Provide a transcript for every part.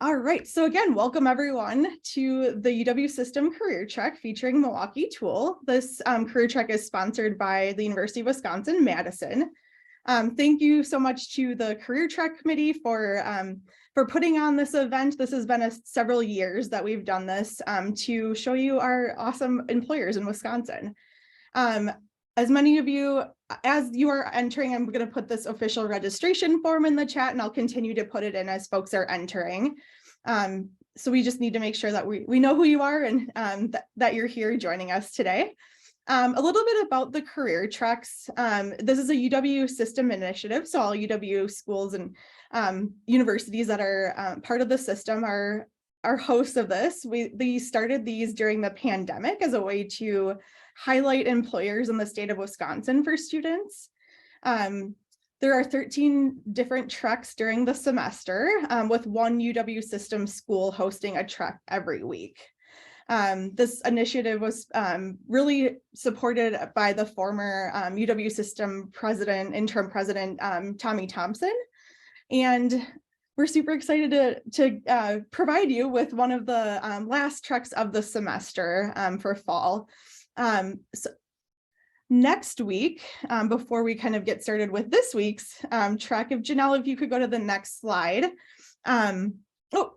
All right, so again, welcome everyone to the UW System Career Check featuring Milwaukee Tool. This career check is sponsored by the University of Wisconsin-Madison. Thank you so much to the Career Check Committee for putting on this event. This has been several years that we've done this to show you our awesome employers in Wisconsin. As many of you, as you are entering, I'm going to put this official registration form in the chat, and I'll continue to put it in as folks are entering. So we just need to make sure that we know who you are and that you're here joining us today. A little bit about the career tracks. This is a UW system initiative, so all UW schools and universities that are part of the system are hosts of this. We started these during the pandemic as a way to highlight employers in the state of Wisconsin for students. There are 13 different treks during the semester, with one UW system school hosting a trek every week. This initiative was really supported by the former UW system interim president, Tommy Thompson. And we're super excited to provide you with one of the last treks of the semester for fall. So next week, before we kind of get started with this week's trek, if Janelle, if you could go to the next slide. Oh,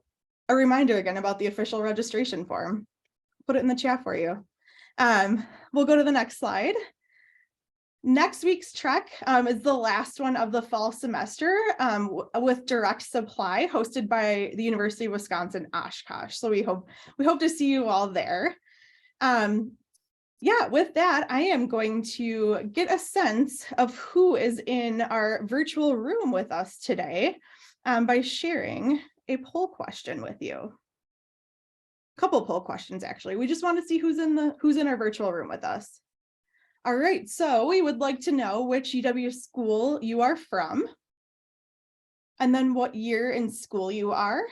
a reminder again about the official registration form. Put it in the chat for you. We'll go to the next slide. Next week's trek is the last one of the fall semester with direct supply hosted by the University of Wisconsin Oshkosh. So we hope to see you all there. Yeah, with that, I am going to get a sense of who is in our virtual room with us today by sharing a poll question with you. A couple poll questions, actually. We just want to see who's in our virtual room with us. All right, so we would like to know which UW school you are from, and then what year in school you are.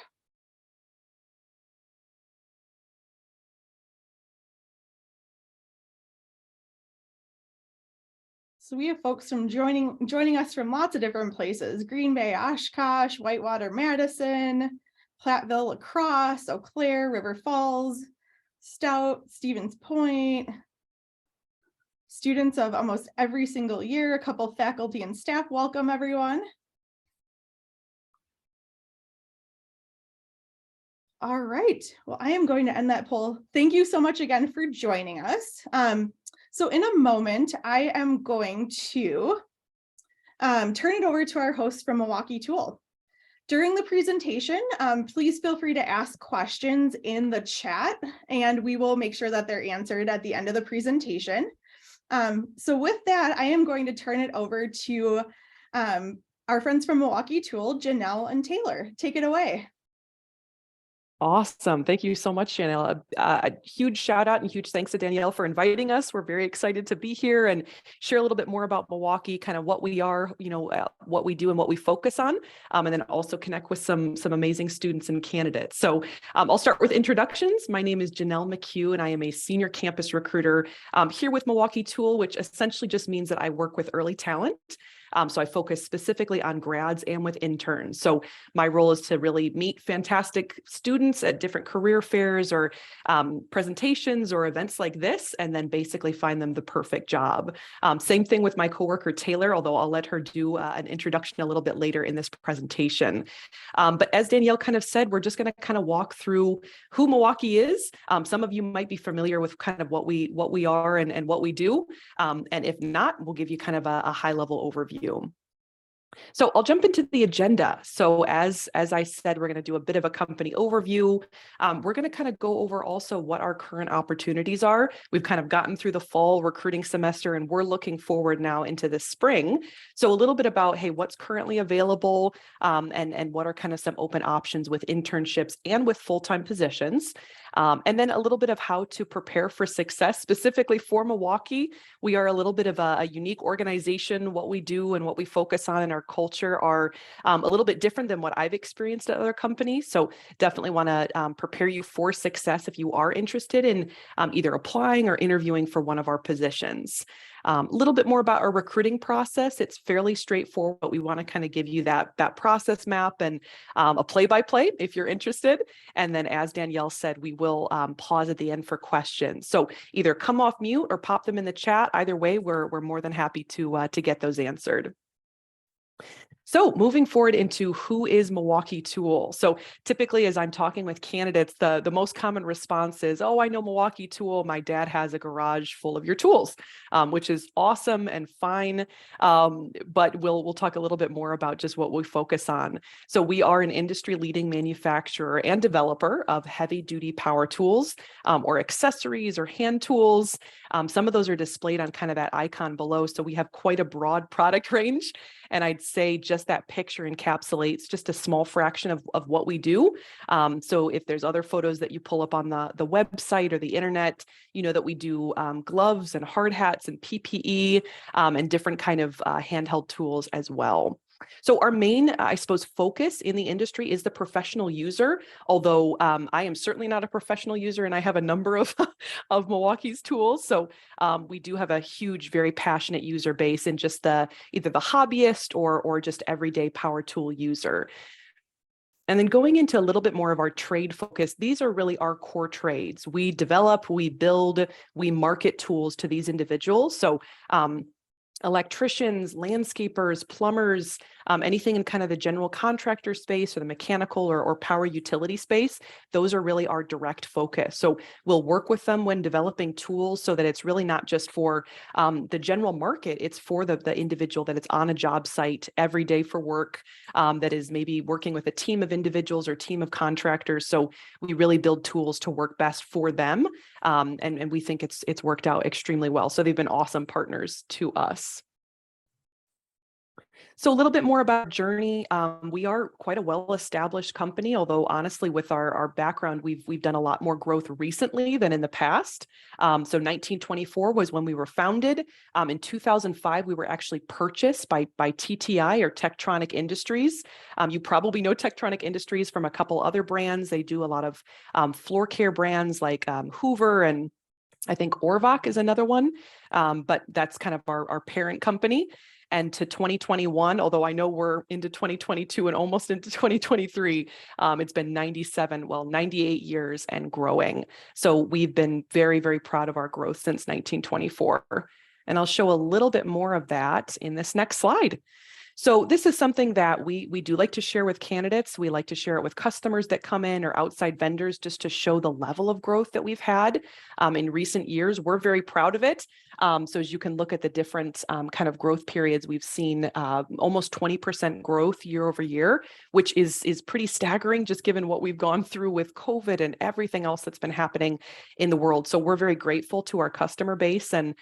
So we have folks from joining us from lots of different places: Green Bay, Oshkosh, Whitewater, Madison, Platteville, La Crosse, Eau Claire, River Falls, Stout, Stevens Point. Students of almost every single year, a couple faculty and staff. Welcome, everyone. All right, well, I am going to end that poll. Thank you so much again for joining us. So in a moment, I am going to turn it over to our host from Milwaukee Tool. During the presentation, please feel free to ask questions in the chat, and we will make sure that they're answered at the end of the presentation. So with that, I am going to turn it over to our friends from Milwaukee Tool, Janelle and Taylor. Take it away. Awesome. Thank you so much, Janelle. A huge shout out and huge thanks to Danielle for inviting us. We're very excited to be here and share a little bit more about Milwaukee, kind of what we are, what we do and what we focus on, and then also connect with some amazing students and candidates. So I'll start with introductions. My name is Janelle McHugh, and I am a senior campus recruiter here with Milwaukee Tool, which essentially just means that I work with early talent. So I focus specifically on grads and with interns. So my role is to really meet fantastic students at different career fairs or presentations or events like this, and then basically find them the perfect job. Same thing with my coworker, Taylor, although I'll let her do an introduction a little bit later in this presentation. But as Danielle kind of said, we're just going to kind of walk through who Milwaukee is. Some of you might be familiar with kind of what we are and what we do. And if not, we'll give you kind of a high-level overview. So I'll jump into the agenda. So as I said, we're going to do a bit of a company overview. We're going to kind of go over also what our current opportunities are. We've kind of gotten through the fall recruiting semester, and we're looking forward now into the spring. So a little bit about, hey, what's currently available, and what are kind of some open options with internships and with full-time positions. And then a little bit of how to prepare for success, specifically for Milwaukee. We are a little bit of a unique organization. What we do and what we focus on in our culture are a little bit different than what I've experienced at other companies. So definitely want to prepare you for success if you are interested in either applying or interviewing for one of our positions. A little bit more about our recruiting process. It's fairly straightforward, but we want to kind of give you that process map and a play-by-play if you're interested. And then, as Danielle said, we will pause at the end for questions. So either come off mute or pop them in the chat. Either way, we're more than happy to get those answered. So moving forward into who is Milwaukee Tool. So typically, as I'm talking with candidates, the most common response is, oh, I know Milwaukee Tool. My dad has a garage full of your tools, which is awesome and fine. But we'll talk a little bit more about just what we focus on. So we are an industry leading manufacturer and developer of heavy duty power tools or accessories or hand tools. Some of those are displayed on kind of that icon below. So we have quite a broad product range. And I'd say just that picture encapsulates just a small fraction of what we do. So if there's other photos that you pull up on the website or the internet, you know that we do gloves and hard hats and PPE and different kind of handheld tools as well. So our main, I suppose, focus in the industry is the professional user, although I am certainly not a professional user and I have a number of, of Milwaukee's tools. So we do have a huge, very passionate user base in just either the hobbyist or just everyday power tool user. And then going into a little bit more of our trade focus, these are really our core trades. We develop, we build, we market tools to these individuals. So electricians, landscapers, plumbers, anything in kind of the general contractor space or the mechanical or power utility space, those are really our direct focus. So we'll work with them when developing tools so that it's really not just for the general market, it's for the individual that it's on a job site every day for work, that is maybe working with a team of individuals or team of contractors. So we really build tools to work best for them. And we think it's worked out extremely well. So they've been awesome partners to us. So a little bit more about our journey. We are quite a well-established company, although honestly, with our background, we've done a lot more growth recently than in the past. So 1924 was when we were founded. In 2005, we were actually purchased by TTI or Tektronic Industries. You probably know Tektronic Industries from a couple other brands. They do a lot of floor care brands like Hoover, and I think Orvach is another one, but that's kind of our parent company. And to 2021, although I know we're into 2022 and almost into 2023, it's been 98 years and growing. So we've been very, very proud of our growth since 1924. And I'll show a little bit more of that in this next slide. So this is something that we do like to share with candidates. We like to share it with customers that come in or outside vendors just to show the level of growth that we've had in recent years. We're very proud of it. So as you can look at the different kind of growth periods, we've seen almost 20% growth year over year, which is pretty staggering just given what we've gone through with COVID and everything else that's been happening in the world. So we're very grateful to our customer base and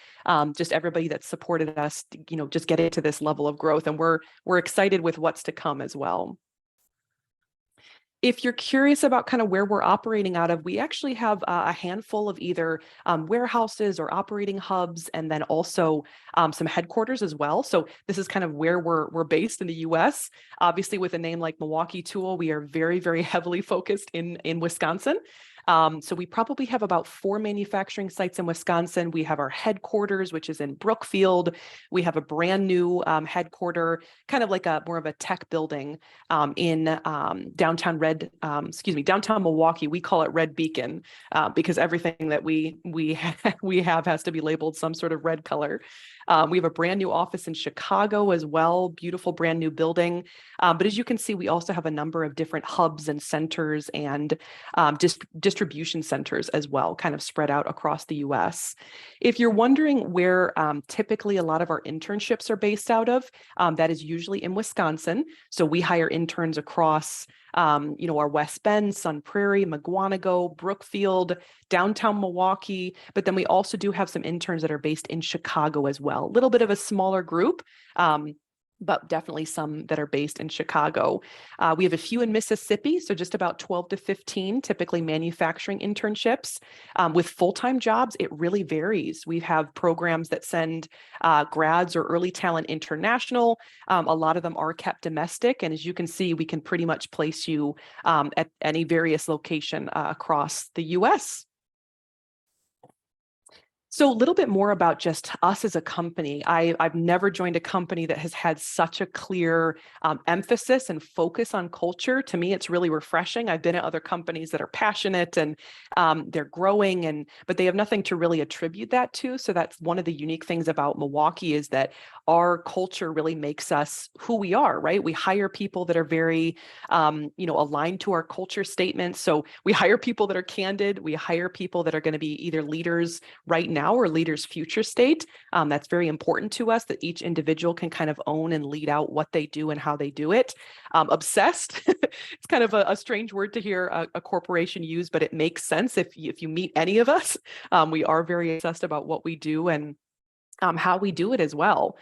just everybody that's supported us, just getting to this level of growth. And we're excited with what's to come as well. If you're curious about kind of where we're operating out of, we actually have a handful of either warehouses or operating hubs, and then also some headquarters as well. So this is kind of where we're based in the US. Obviously, with a name like Milwaukee Tool, we are very, very heavily focused in Wisconsin. So we probably have about 4 manufacturing sites in Wisconsin. We have our headquarters, which is in Brookfield. We have a brand new headquarter, kind of like more of a tech building in downtown Milwaukee. We call it Red Beacon because everything that we have has to be labeled some sort of red color. We have a brand new office in Chicago as well, beautiful brand new building. But as you can see, we also have a number of different hubs and centers and distribution centers as well, kind of spread out across the US. If you're wondering where typically a lot of our internships are based out of, that is usually in Wisconsin. So we hire interns across our West Bend, Sun Prairie, Mugwanago, Brookfield, downtown Milwaukee, but then we also do have some interns that are based in Chicago as well. A little bit of a smaller group, but definitely some that are based in Chicago. We have a few in Mississippi, so just about 12 to 15, typically manufacturing internships. With full-time jobs, it really varies. We have programs that send grads or early talent international. A lot of them are kept domestic, and as you can see, we can pretty much place you at any various location across the US. So a little bit more about just us as a company. I've never joined a company that has had such a clear emphasis and focus on culture. To me, it's really refreshing. I've been at other companies that are passionate and they're growing, but they have nothing to really attribute that to. So that's one of the unique things about Milwaukee, is that our culture really makes us who we are, right? We hire people that are very, aligned to our culture statement. So we hire people that are candid. We hire people that are going to be either leaders right now or leaders' future state. That's very important to us, that each individual can kind of own and lead out what they do and how they do it. Obsessed, it's kind of a strange word to hear a corporation use, but it makes sense if you meet any of us. We are very obsessed about what we do and how we do it as well.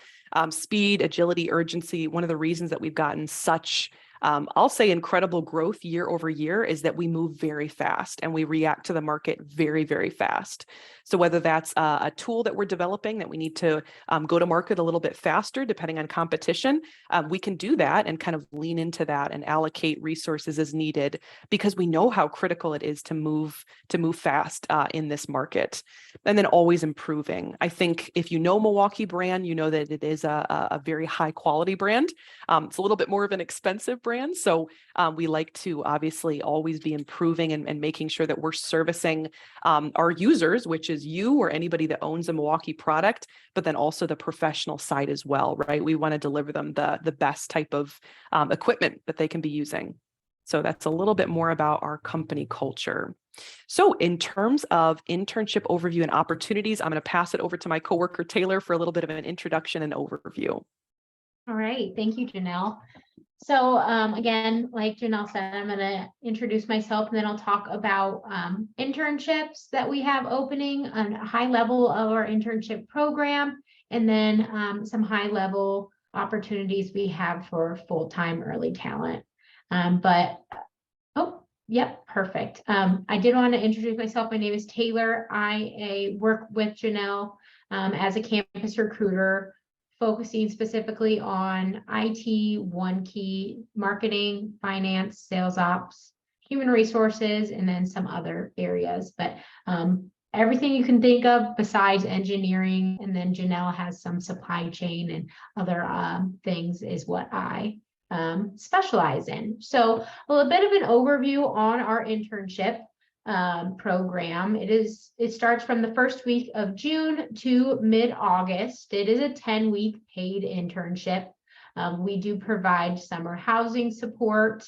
Speed, agility, urgency. One of the reasons that we've gotten such I'll say incredible growth year over year is that we move very fast and we react to the market very, very fast. So whether that's a tool that we're developing that we need to go to market a little bit faster, depending on competition, we can do that and kind of lean into that and allocate resources as needed, because we know how critical it is to move fast in this market. And then always improving. I think if you know Milwaukee brand, you know that it is a very high quality brand. It's a little bit more of an expensive brand. So we like to obviously always be improving and making sure that we're servicing our users, which is you or anybody that owns a Milwaukee product, but then also the professional side as well, right? We want to deliver them the best type of equipment that they can be using. So that's a little bit more about our company culture. So in terms of internship overview and opportunities, I'm going to pass it over to my coworker, Taylor, for a little bit of an introduction and overview. All right. Thank you, Janelle. So again, like Janelle said, I'm going to introduce myself and then I'll talk about internships that we have opening, a high level of our internship program, and then some high level opportunities we have for full-time early talent. Yep, perfect. I did want to introduce myself. My name is Taylor. I work with Janelle as a campus recruiter, focusing specifically on IT, one key, marketing, finance, sales ops, human resources, and then some other areas. But everything you can think of besides engineering, and then Janelle has some supply chain and other things is what I specialize in. So a little bit of an overview on our internship program. It starts from the first week of June to mid-August. It is a 10-week paid internship. We do provide summer housing support.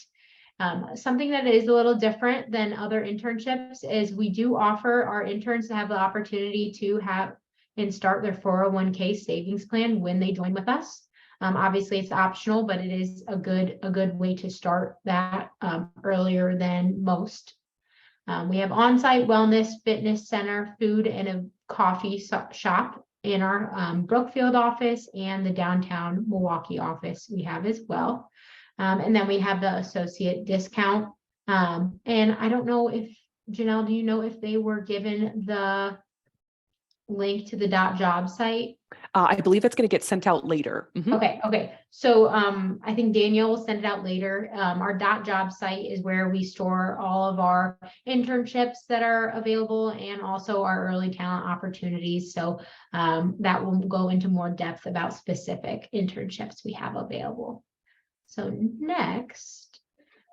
Something that is a little different than other internships is we do offer our interns to have the opportunity to have and start their 401k savings plan when they join with us. Obviously it's optional, but it is a good way to start that earlier than most. We have on-site wellness, fitness center, food, and a coffee shop in our Brookfield office, and the downtown Milwaukee office we have as well. And then we have the associate discount. And I don't know if, Janelle, do you know if they were given the link to the .job site? I believe it's going to get sent out later. Mm-hmm. Okay. So I think Daniel will send it out later. Our .job site is where we store all of our internships that are available and also our early talent opportunities. So that will go into more depth about specific internships we have available. So next,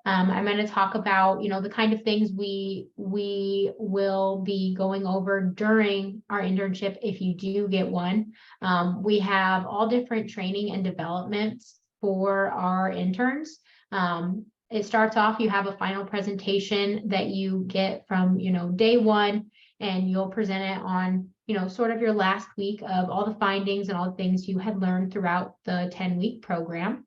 I'm going to talk about, the kind of things we will be going over during our internship if you do get one. We have all different training and developments for our interns. It starts off, you have a final presentation that you get from, day one, and you'll present it on, sort of your last week of all the findings and all the things you had learned throughout the 10-week program.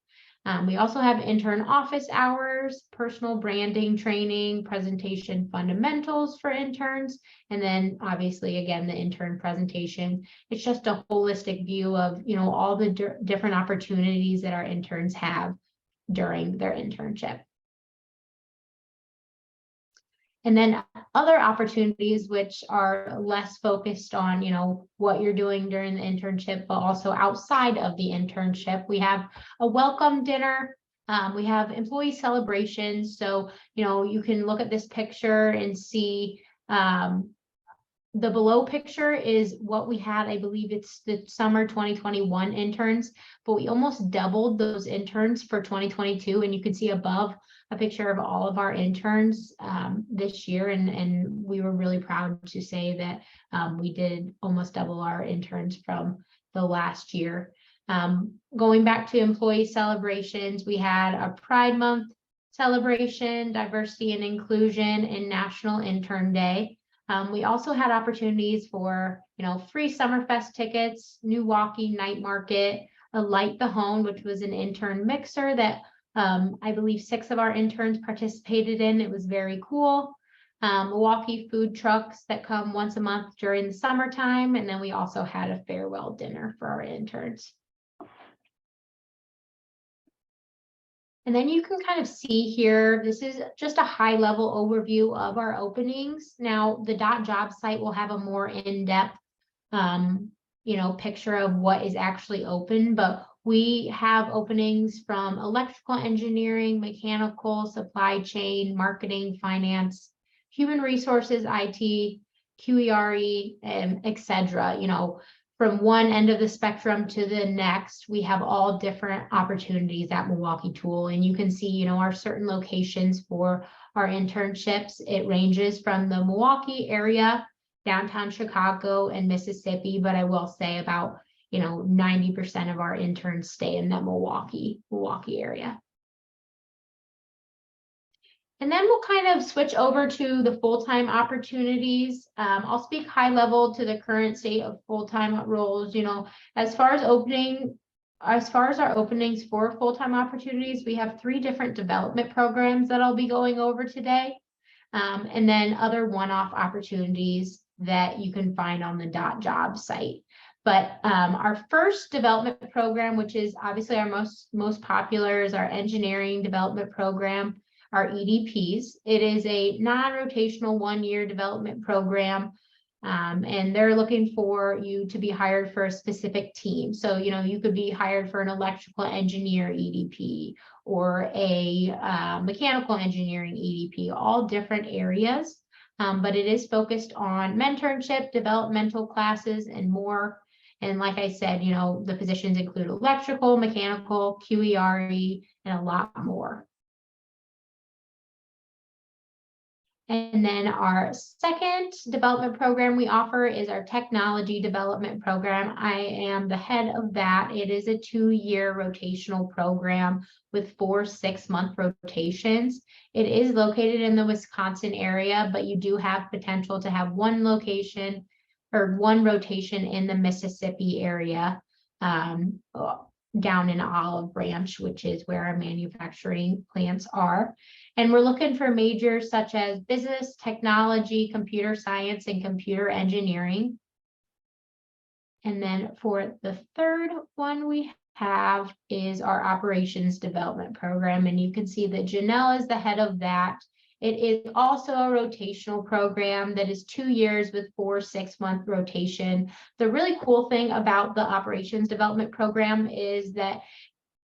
We also have intern office hours, personal branding training, presentation fundamentals for interns, and then obviously, again, the intern presentation. It's just a holistic view of, all the different opportunities that our interns have during their internship. And then other opportunities which are less focused on, what you're doing during the internship, but also outside of the internship. We have a welcome dinner. We have employee celebrations. So, you can look at this picture and see the below picture is what we had. I believe it's the summer 2021 interns, but we almost doubled those interns for 2022. And you can see above a picture of all of our interns this year. And we were really proud to say that we did almost double our interns from the last year. Going back to employee celebrations, we had a Pride Month celebration, diversity and inclusion, and National Intern Day. We also had opportunities for, free Summerfest tickets, Milwaukee Night Market, a Light the Home, which was an intern mixer that I believe 6 of our interns participated in. It was very cool. Milwaukee food trucks that come once a month during the summertime. And then we also had a farewell dinner for our interns. And then you can kind of see here, this is just a high level overview of our openings. Now the job site will have a more in-depth, picture of what is actually open, but we have openings from electrical engineering, mechanical, supply chain, marketing, finance, human resources, IT, QERE, etc. From one end of the spectrum to the next, we have all different opportunities at Milwaukee Tool. And you can see, our certain locations for our internships. It ranges from the Milwaukee area, downtown Chicago, and Mississippi. But I will say about, 90% of our interns stay in the Milwaukee area. And then we'll kind of switch over to the full-time opportunities. I'll speak high level to the current state of full-time roles. As far as our openings for full-time opportunities, we have 3 different development programs that I'll be going over today. And then other one-off opportunities that you can find on the .job site. But our first development program, which is obviously our most popular, is our engineering development program, our EDPs. It is a non-rotational 1-year development program, and they're looking for you to be hired for a specific team. So, you could be hired for an electrical engineer EDP or a mechanical engineering EDP, all different areas. But it is focused on mentorship, developmental classes, and more. And like I said, the positions include electrical, mechanical, QERE, and a lot more. And then our second development program we offer is our technology development program. I am the head of that. It is a 2-year rotational program with 4 6-month rotations. It is located in the Wisconsin area, but you do have potential to have 1 location or 1 rotation in the Mississippi area, down in Olive Branch, which is where our manufacturing plants are. And we're looking for majors such as business, technology, computer science, and computer engineering. And then for the third one we have is our operations development program. And you can see that Janelle is the head of that. It is also a rotational program that is 2 years with 4 6-month rotation. The really cool thing about the operations development program is that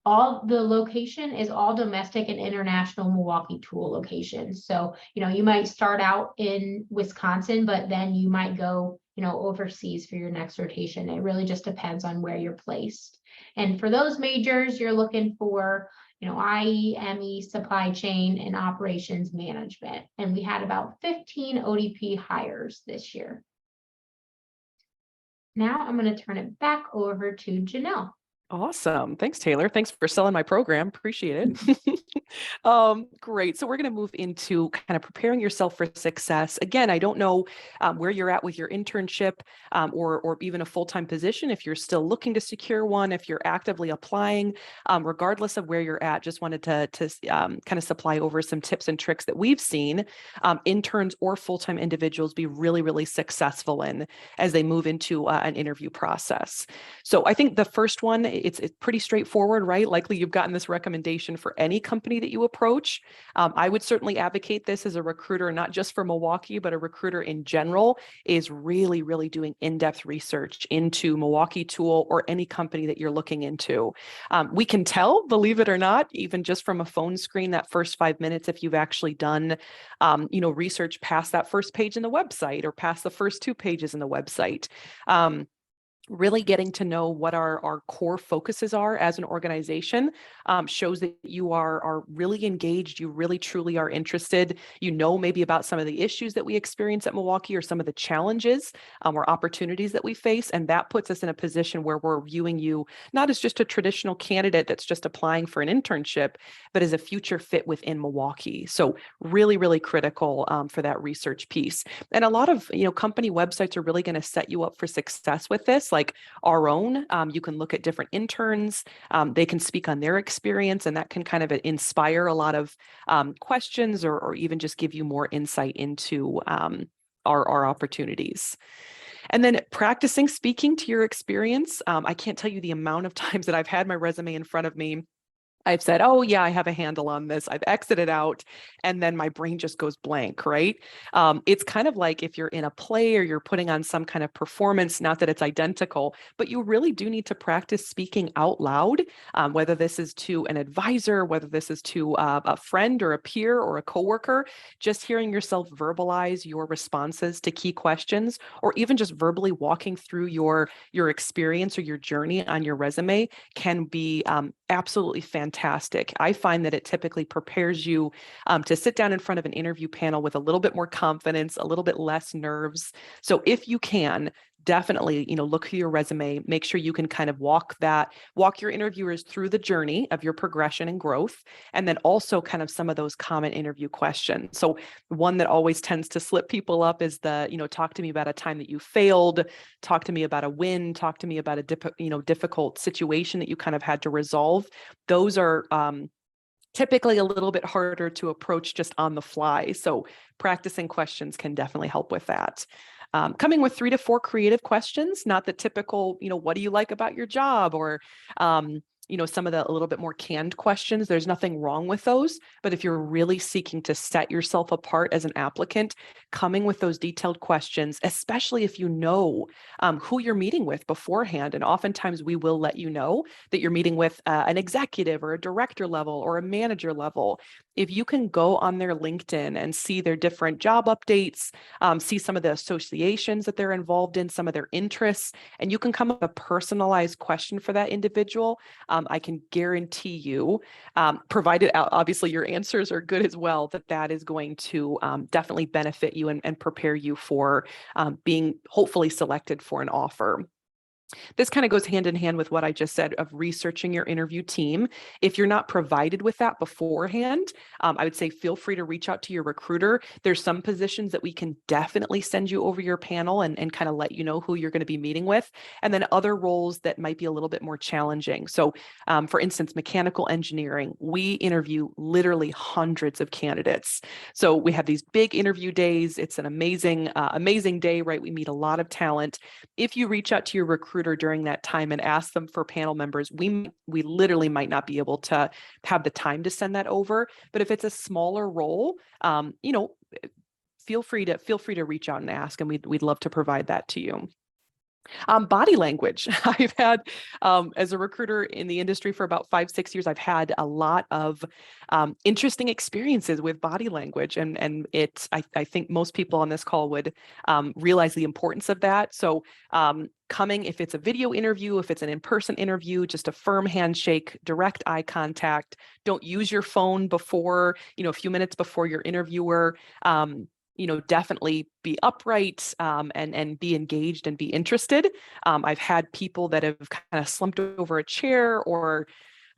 all the location is all domestic and international Milwaukee Tool locations. So, you might start out in Wisconsin, but then you might go, overseas for your next rotation. It really just depends on where you're placed. And for those majors, you're looking for, IE, ME, supply chain, and operations management. And we had about 15 ODP hires this year. Now I'm going to turn it back over to Janelle. Awesome. Thanks, Taylor. Thanks for selling my program. Appreciate it. Great. So we're going to move into kind of preparing yourself for success. Again, I don't know where you're at with your internship or even a full-time position. If you're still looking to secure one, if you're actively applying, regardless of where you're at, just wanted to kind of supply over some tips and tricks that we've seen interns or full-time individuals be really, really successful in as they move into an interview process. So I think the first one it's pretty straightforward, right? Likely you've gotten this recommendation for any company that you approach. I would certainly advocate this as a recruiter, not just for Milwaukee, but a recruiter in general, is really, really doing in-depth research into Milwaukee Tool or any company that you're looking into. We can tell, believe it or not, even just from a phone screen, that first 5 minutes, if you've actually done, research past that first page in the website or past the first 2 pages in the website. Really getting to know what our core focuses are as an organization shows that you are really engaged. You really truly are interested. You know, maybe about some of the issues that we experience at Milwaukee or some of the challenges or opportunities that we face. And that puts us in a position where we're viewing you not as just a traditional candidate that's just applying for an internship, but as a future fit within Milwaukee. So really, really critical for that research piece. And a lot of, company websites are really going to set you up for success with this. Like our own, you can look at different interns, they can speak on their experience, and that can kind of inspire a lot of questions or even just give you more insight into our opportunities. And then practicing speaking to your experience. I can't tell you the amount of times that I've had my resume in front of me. I've said, oh yeah, I have a handle on this. I've exited out, and then my brain just goes blank, right? It's kind of like if you're in a play or you're putting on some kind of performance, not that it's identical, but you really do need to practice speaking out loud, whether this is to an advisor, whether this is to a friend or a peer or a coworker, just hearing yourself verbalize your responses to key questions, or even just verbally walking through your experience or your journey on your resume can be absolutely fantastic. I find that it typically prepares you to sit down in front of an interview panel with a little bit more confidence, a little bit less nerves. So if you can, definitely, look through your resume, make sure you can kind of walk your interviewers through the journey of your progression and growth, and then also kind of some of those common interview questions. So one that always tends to slip people up is talk to me about a time that you failed, talk to me about a win, talk to me about a difficult situation that you kind of had to resolve. Those are typically a little bit harder to approach just on the fly. So practicing questions can definitely help with that. Coming with 3 to 4 creative questions, not the typical, what do you like about your job, or, some of the a little bit more canned questions. There's nothing wrong with those, but if you're really seeking to set yourself apart as an applicant, coming with those detailed questions, especially if you know who you're meeting with beforehand. And oftentimes we will let you know that you're meeting with an executive or a director level or a manager level. If you can go on their LinkedIn and see their different job updates, see some of the associations that they're involved in, some of their interests, and you can come up with a personalized question for that individual, I can guarantee you, provided obviously your answers are good as well, that is going to definitely benefit you and prepare you for being hopefully selected for an offer. This kind of goes hand in hand with what I just said of researching your interview team. If you're not provided with that beforehand, I would say feel free to reach out to your recruiter. There's some positions that we can definitely send you over your panel and kind of let you know who you're going to be meeting with. And then other roles that might be a little bit more challenging. So for instance, mechanical engineering, we interview literally hundreds of candidates. So we have these big interview days. It's an amazing, amazing day, right? We meet a lot of talent. If you reach out to your recruiter during that time and ask them for panel members, we literally might not be able to have the time to send that over. But if it's a smaller role, feel free to reach out and ask, and we'd love to provide that to you. Body language. I've had, as a recruiter in the industry for about 5-6 years, I've had a lot of interesting experiences with body language. And I think most people on this call would realize the importance of that. So coming, if it's a video interview, if it's an in-person interview, just a firm handshake, direct eye contact. Don't use your phone before, a few minutes before your interviewer. Definitely be upright and be engaged and be interested. I've had people that have kind of slumped over a chair, or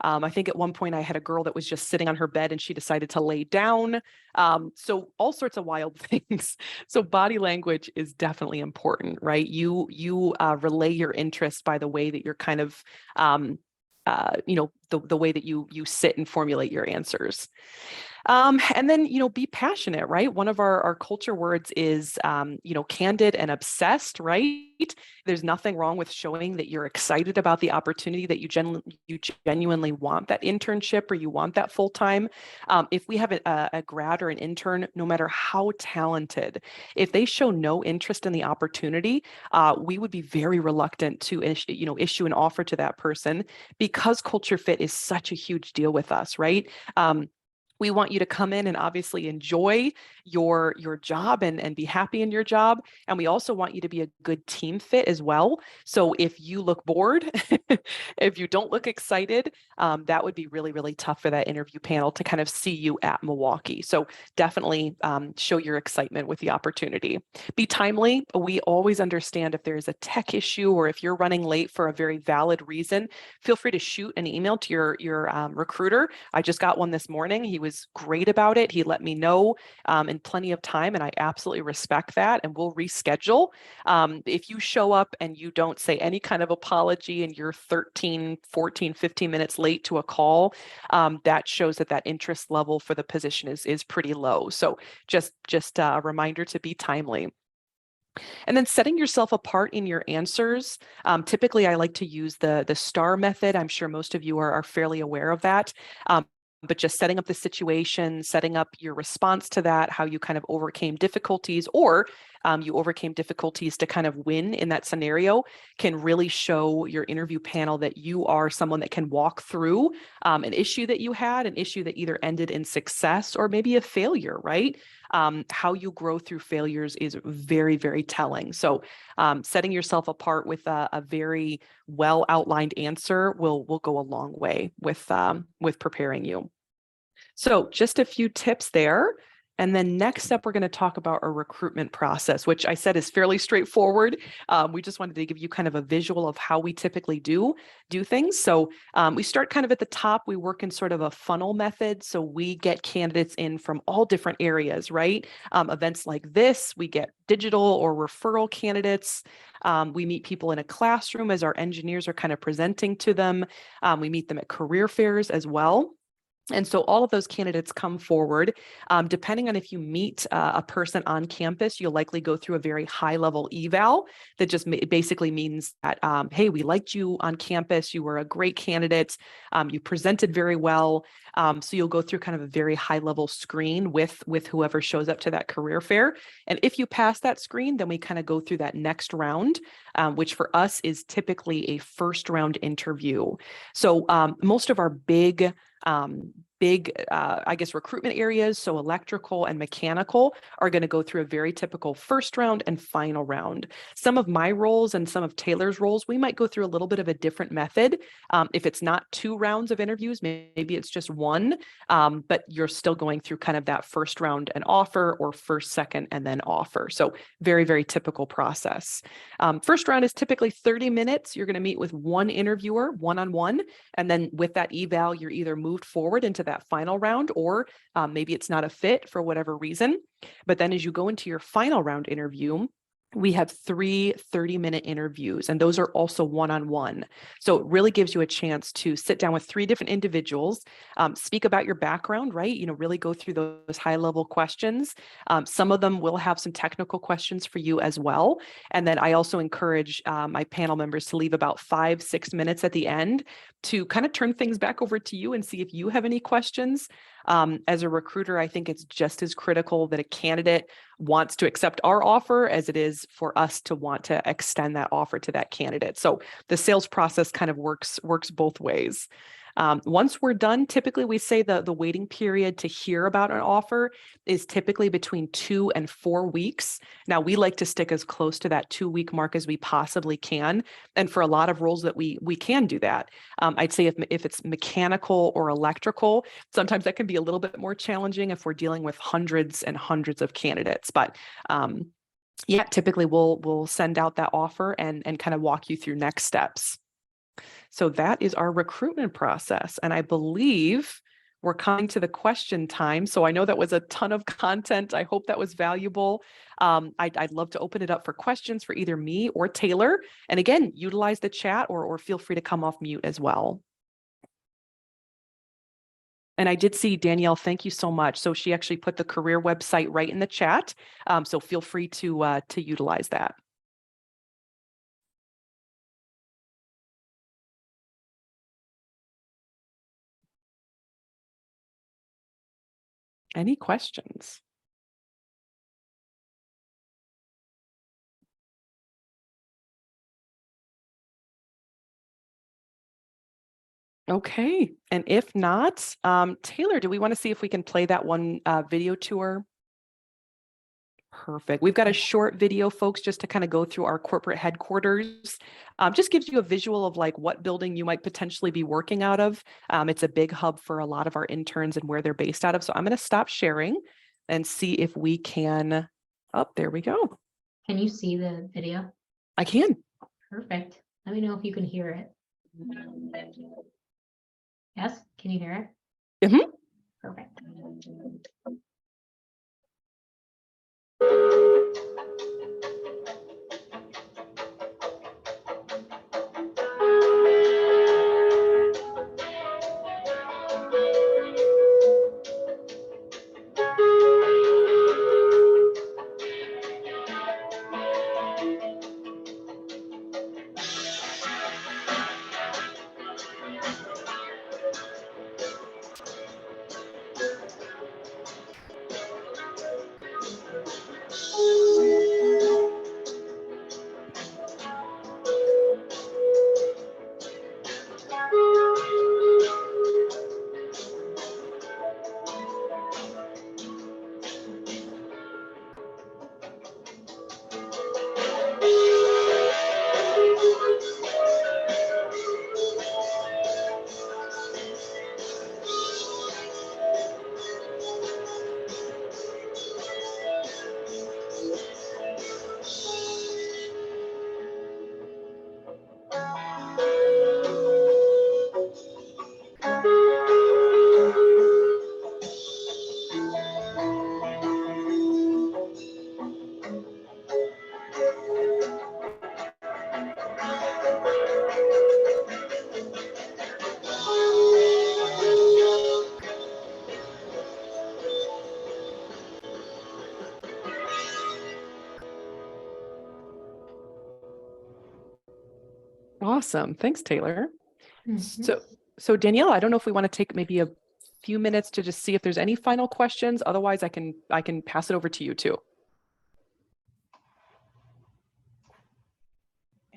I think at one point I had a girl that was just sitting on her bed and she decided to lay down. So all sorts of wild things. So body language is definitely important, right? You relay your interest by the way that you're kind of, the way that you sit and formulate your answers. And then, be passionate, right? One of our culture words is, candid and obsessed, right? There's nothing wrong with showing that you're excited about the opportunity, that you genuinely want that internship or you want that full time. If we have a grad or an intern, no matter how talented, if they show no interest in the opportunity, we would be very reluctant to issue an offer to that person, because culture fit is such a huge deal with us, right? We want you to come in and obviously enjoy your job and be happy in your job. And we also want you to be a good team fit as well. So if you look bored, if you don't look excited, that would be really, really tough for that interview panel to kind of see you at Milwaukee. So definitely show your excitement with the opportunity. Be timely. We always understand if there's a tech issue or if you're running late for a very valid reason, feel free to shoot an email to your recruiter. I just got one this morning. He was great about it. He let me know in plenty of time, and I absolutely respect that, and we'll reschedule. If you show up and you don't say any kind of apology and you're 13, 14, 15 minutes late to a call, that shows that interest level for the position is pretty low. So just a reminder to be timely. And then setting yourself apart in your answers. Typically, I like to use the STAR method. I'm sure most of you are fairly aware of that. But just setting up the situation, setting up your response to that, how you kind of overcame difficulties, or you overcame difficulties to kind of win in that scenario, can really show your interview panel that you are someone that can walk through an issue that you had, an issue that either ended in success or maybe a failure, right? How you grow through failures is very, very telling. So setting yourself apart with a very well outlined answer will go a long way with preparing you. So just a few tips there. And then next up, we're going to talk about our recruitment process, which I said is fairly straightforward. We just wanted to give you kind of a visual of how we typically do things. So we start kind of at the top. We work in sort of a funnel method. So we get candidates in from all different areas, right? Events like this, we get digital or referral candidates. We meet people in a classroom as our engineers are kind of presenting to them. We meet them at career fairs as well. And so all of those candidates come forward. Depending on if you meet a person on campus, you'll likely go through a very high level eval that just basically means that, hey, we liked you on campus. You were a great candidate. You presented very well. So you'll go through kind of a very high level screen with whoever shows up to that career fair. And if you pass that screen, then we kind of go through that next round, which for us is typically a first round interview. So most of our big, I guess, recruitment areas, so electrical and mechanical, are going to go through a very typical first round and final round. Some of my roles and some of Taylor's roles, we might go through a little bit of a different method. If it's not 2 rounds of interviews, maybe it's just 1, but you're still going through kind of that first round and offer, or first, second, and then offer. So very, very typical process. First round is typically 30 minutes. You're going to meet with 1 interviewer, one-on-one, and then with that eval, you're either moved forward into that final round, or maybe it's not a fit for whatever reason. But then as you go into your final round interview, we have 3 30-minute interviews, and those are also one-on-one. So it really gives you a chance to sit down with 3 different individuals, speak about your background, right? Really go through those high-level questions. Some of them will have some technical questions for you as well. And then I also encourage my panel members to leave about 5-6 minutes at the end to kind of turn things back over to you and see if you have any questions. As a recruiter, I think it's just as critical that a candidate wants to accept our offer as it is for us to want to extend that offer to that candidate. So the sales process kind of works both ways. Once we're done, typically we say the waiting period to hear about an offer is typically between 2 and 4 weeks. Now, we like to stick as close to that 2-week mark as we possibly can. And for a lot of roles that we can do that. I'd say if it's mechanical or electrical, sometimes that can be a little bit more challenging if we're dealing with hundreds and hundreds of candidates. But yeah, typically we'll send out that offer and kind of walk you through next steps. So that is our recruitment process. And I believe we're coming to the question time. So I know that was a ton of content. I hope that was valuable. I'd love to open it up for questions for either me or Taylor. And again, utilize the chat or feel free to come off mute as well. And I did see Danielle, thank you so much. So she actually put the career website right in the chat. So feel free to utilize that. Any questions? Okay, and if not, Taylor, do we want to see if we can play that one video tour? Perfect. We've got a short video, folks, just to kind of go through our corporate headquarters. Just gives you a visual of like what building you might potentially be working out of. It's a big hub for a lot of our interns and where they're based out of. So I'm going to stop sharing and see if we can. Oh, there we go. Can you see the video? I can. Perfect. Let me know if you can hear it. Yes, can you hear it? Mhm. Perfect. Awesome. Thanks, Taylor. Mhm. So Danielle, I don't know if we want to take maybe a few minutes to just see if there's any final questions. Otherwise, I can pass it over to you too.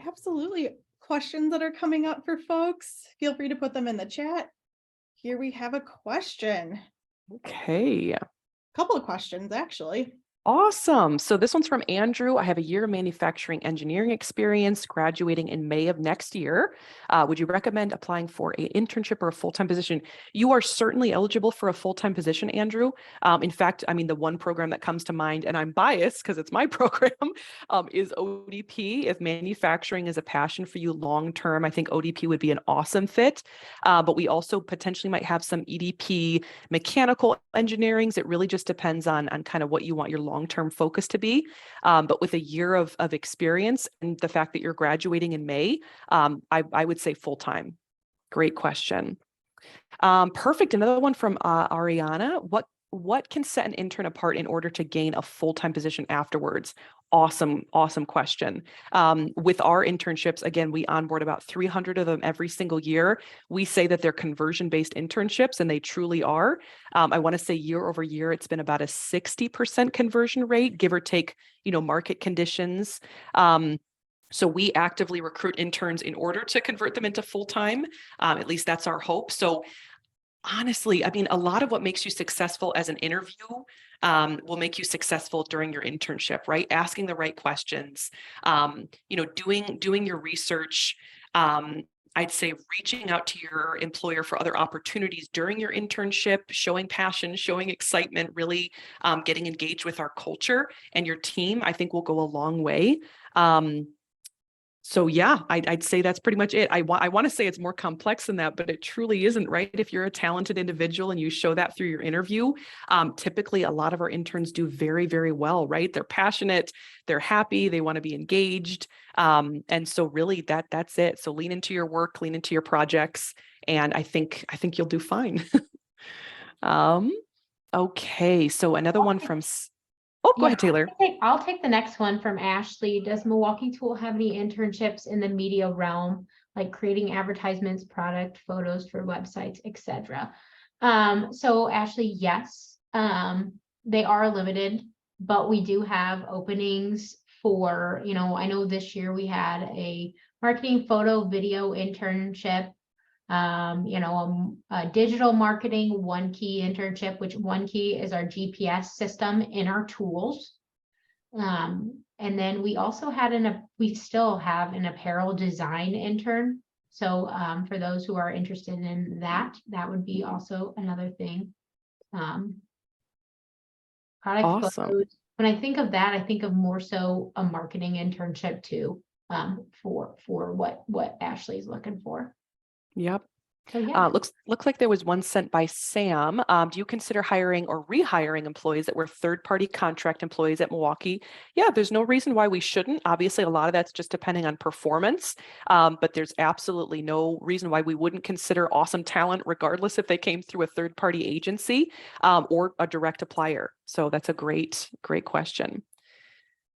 Absolutely. Questions that are coming up for folks, feel free to put them in the chat. Here we have a question. Okay. Couple of questions, actually. Awesome. So this one's from Andrew. I have a year of manufacturing engineering experience, graduating in May of next year. Would you recommend applying for an internship or a full-time position? You are certainly eligible for a full-time position, Andrew. In fact, I mean, the one program that comes to mind, and I'm biased because it's my program, is ODP. If manufacturing is a passion for you long-term, I think ODP would be an awesome fit. But we also potentially might have some EDP mechanical engineerings. It really just depends on kind of what you want your long-term focus to be. But with a year of experience and the fact that you're graduating in May, I would say full-time. Great question. Perfect. Another one from Ariana. What can set an intern apart in order to gain a full-time position afterwards? Awesome question. With our internships, again, we onboard about 300 of them every single year. We say that they're conversion-based internships, and they truly are. I want to say year over year, it's been about a 60% conversion rate, give or take, market conditions. So we actively recruit interns in order to convert them into full-time. At least that's our hope. So honestly, I mean, a lot of what makes you successful as an interview will make you successful during your internship, right? Asking the right questions, doing your research. I'd say reaching out to your employer for other opportunities during your internship, showing passion, showing excitement, really getting engaged with our culture and your team, I think will go a long way. So yeah, I'd say that's pretty much it. I want to say it's more complex than that, but it truly isn't, right? If you're a talented individual and you show that through your interview, typically a lot of our interns do very, very well, right? They're passionate, they're happy, they want to be engaged. And so really that's it. So lean into your work, lean into your projects, and I think you'll do fine. Okay, so another one from, oh, go Yeah, ahead, Taylor. I'll take the next one from Ashley. Does Milwaukee Tool have any internships in the media realm, like creating advertisements, product photos for websites, etc.? So Ashley, yes, they are limited, but we do have openings for, I know this year we had a marketing photo video internship, a digital marketing one key internship, which one key is our GPS system in our tools. And then we also had we still have an apparel design intern. So for those who are interested in that, that would be also another thing. Product Awesome. photos. When I think of that, I think of more so a marketing internship too, for what Ashley's looking for. Yep. So yeah. Looks like there was one sent by Sam. Do you consider hiring or rehiring employees that were third-party contract employees at Milwaukee? Yeah, there's no reason why we shouldn't. Obviously, a lot of that's just depending on performance, but there's absolutely no reason why we wouldn't consider awesome talent, regardless if they came through a third-party agency or a direct applier. So that's a great question.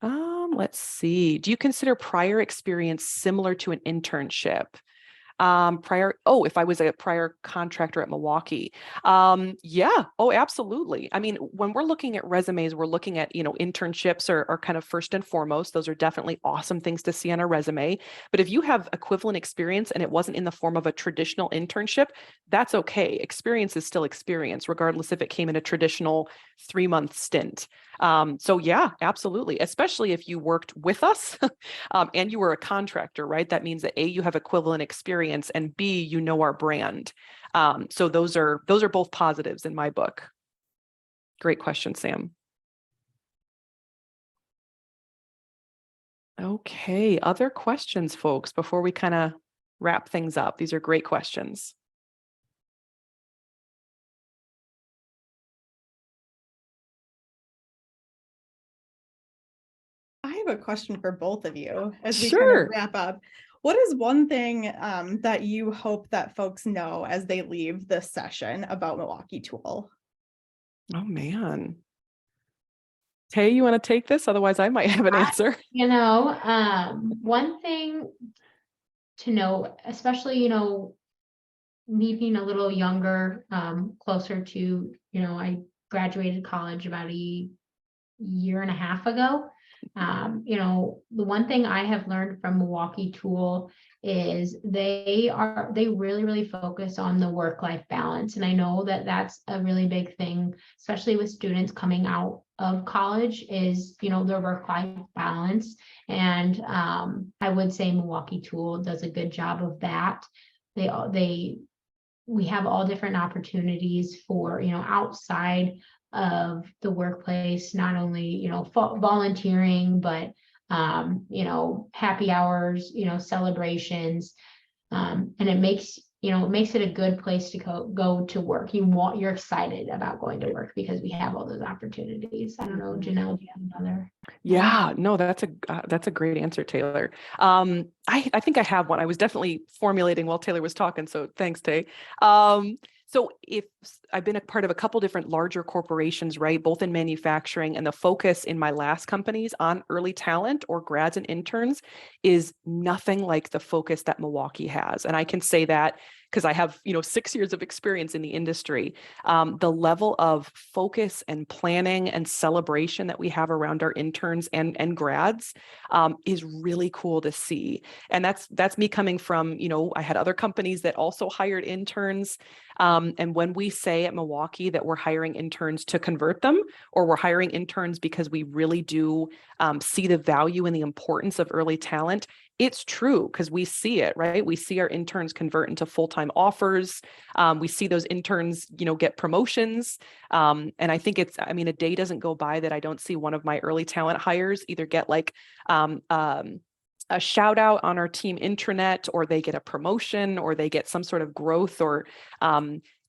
Let's see. Do you consider prior experience similar to an internship? If I was a prior contractor at Milwaukee. Yeah. Oh, absolutely. I mean, when we're looking at resumes, we're looking at, internships are kind of first and foremost. Those are definitely awesome things to see on a resume. But if you have equivalent experience and it wasn't in the form of a traditional internship, that's okay. Experience is still experience, regardless if it came in a traditional 3-month stint. So yeah, absolutely. Especially if you worked with us and you were a contractor, right? That means that A, you have equivalent experience, and B, you know our brand. So those are both positives in my book. Great question, Sam. Okay, other questions, folks, before we kind of wrap things up? These are great questions. I have a question for both of you as we kind Sure. of wrap up. What is one thing that you hope that folks know as they leave this session about Milwaukee Tool? Oh, man. Tay, you want to take this? Otherwise, I might have an answer. One thing to know, especially, me being a little younger, closer to, I graduated college about a year and a half ago. The one thing I have learned from Milwaukee Tool is they really, really focus on the work-life balance. And I know that that's a really big thing, especially with students coming out of college, is, their work-life balance. And I would say Milwaukee Tool does a good job of that. We have all different opportunities for, outside of the workplace, not only, volunteering, but, happy hours, celebrations. And it makes it a good place to go to work. You're excited about going to work because we have all those opportunities. I don't know, Janelle, do you have another? Yeah, no, that's a great answer, Taylor. I think I have one. I was definitely formulating while Taylor was talking, so thanks, Tay. So if I've been a part of a couple different larger corporations, right, both in manufacturing, and the focus in my last companies on early talent or grads and interns is nothing like the focus that Milwaukee has. And I can say that because I have, 6 years of experience in the industry. The level of focus and planning and celebration that we have around our interns and grads is really cool to see. And that's me coming from, I had other companies that also hired interns. And when we say at Milwaukee that we're hiring interns to convert them, or we're hiring interns because we really do see the value and the importance of early talent, it's true because we see it, right? We see our interns convert into full-time offers. We see those interns, get promotions. And I think a day doesn't go by that I don't see one of my early talent hires either get like a shout out on our team intranet, or they get a promotion, or they get some sort of growth or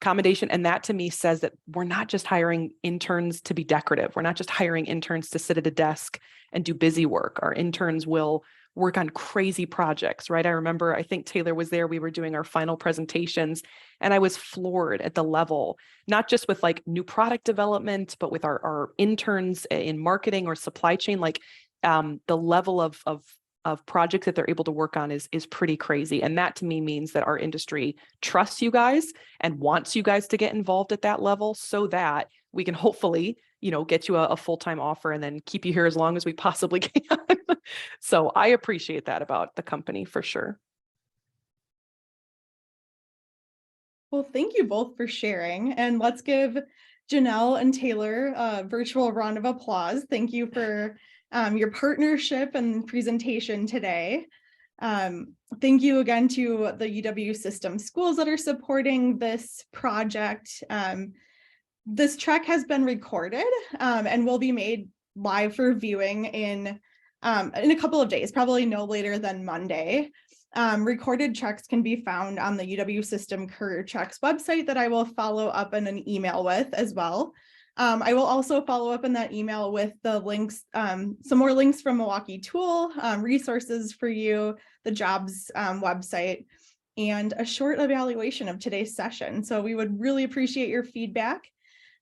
commendation. And that to me says that we're not just hiring interns to be decorative. We're not just hiring interns to sit at a desk and do busy work. Our interns will work on crazy projects, right? I remember, I think Taylor was there, we were doing our final presentations, and I was floored at the level, not just with like new product development, but with our interns in marketing or supply chain, like the level of projects that they're able to work on is pretty crazy. And that to me means that our industry trusts you guys and wants you guys to get involved at that level so that we can hopefully, get you a full-time offer and then keep you here as long as we possibly can. So I appreciate that about the company for sure. Well, thank you both for sharing, and let's give Janelle and Taylor a virtual round of applause. Thank you for your partnership and presentation today. Thank you again to the UW system schools that are supporting this project. This trek has been recorded and will be made live for viewing in a couple of days, probably no later than Monday. Recorded treks can be found on the UW System Career Treks website that I will follow up in an email with as well. I will also follow up in that email with the links, some more links from Milwaukee Tool, resources for you, the jobs website, and a short evaluation of today's session. So we would really appreciate your feedback.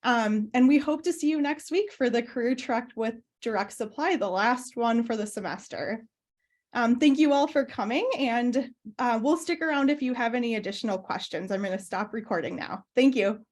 And we hope to see you next week for the Career Trek with Direct Supply, the last one for the semester. Thank you all for coming, and we'll stick around if you have any additional questions. I'm going to stop recording now. Thank you.